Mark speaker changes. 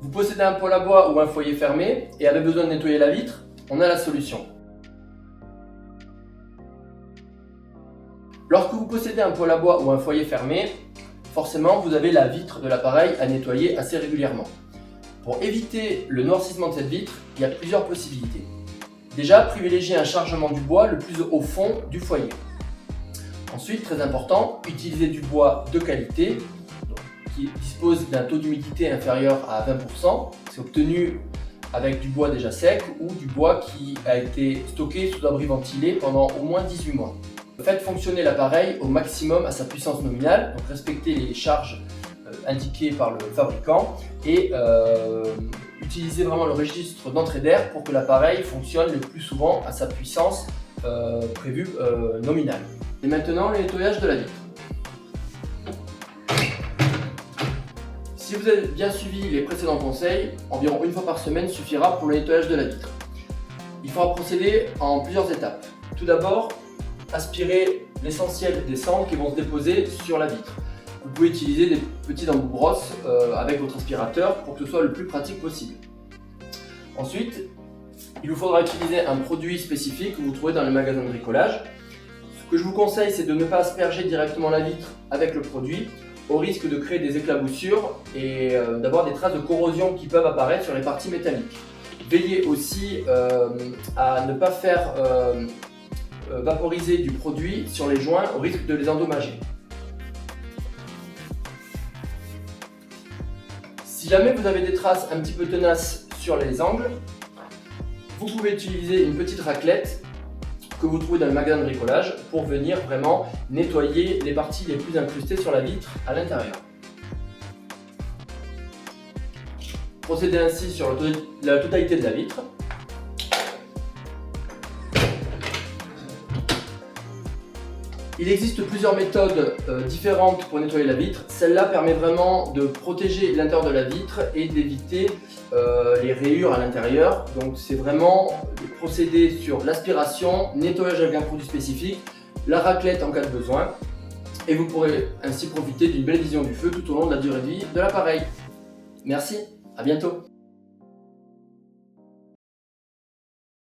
Speaker 1: Vous possédez un poêle à bois ou un foyer fermé et avez besoin de nettoyer la vitre? On a la solution. Lorsque vous possédez un poêle à bois ou un foyer fermé, forcément vous avez la vitre de l'appareil à nettoyer assez régulièrement. Pour éviter le noircissement de cette vitre, il y a plusieurs possibilités. Déjà, privilégiez un chargement du bois le plus au fond du foyer. Ensuite, très important, utilisez du bois de qualité qui dispose d'un taux d'humidité inférieur à 20%. C'est obtenu avec du bois déjà sec ou du bois qui a été stocké sous abri ventilé pendant au moins 18 mois. Faites fonctionner l'appareil au maximum à sa puissance nominale, donc respectez les charges indiquées par le fabricant et utilisez vraiment le registre d'entrée d'air pour que l'appareil fonctionne le plus souvent à sa puissance prévue nominale. Et maintenant, le nettoyage de la vitre. Si vous avez bien suivi les précédents conseils, environ une fois par semaine suffira pour le nettoyage de la vitre. Il faudra procéder en plusieurs étapes. Tout d'abord, aspirer l'essentiel des cendres qui vont se déposer sur la vitre. Vous pouvez utiliser des petits embouts brosse avec votre aspirateur pour que ce soit le plus pratique possible. Ensuite, il vous faudra utiliser un produit spécifique que vous trouvez dans les magasins de bricolage. Ce que je vous conseille, c'est de ne pas asperger directement la vitre avec le produit, au risque de créer des éclaboussures et d'avoir des traces de corrosion qui peuvent apparaître sur les parties métalliques. Veillez aussi à ne pas faire vaporiser du produit sur les joints au risque de les endommager. Si jamais vous avez des traces un petit peu tenaces sur les angles, vous pouvez utiliser une petite raclette que vous trouvez dans le magasin de bricolage pour venir vraiment nettoyer les parties les plus incrustées sur la vitre à l'intérieur. Procédez ainsi sur la totalité de la vitre. Il existe plusieurs méthodes différentes pour nettoyer la vitre. Celle-là permet vraiment de protéger l'intérieur de la vitre et d'éviter les rayures à l'intérieur. Donc c'est vraiment procéder sur l'aspiration, nettoyage avec un produit spécifique, la raclette en cas de besoin. Et vous pourrez ainsi profiter d'une belle vision du feu tout au long de la durée de vie de l'appareil. Merci, à bientôt.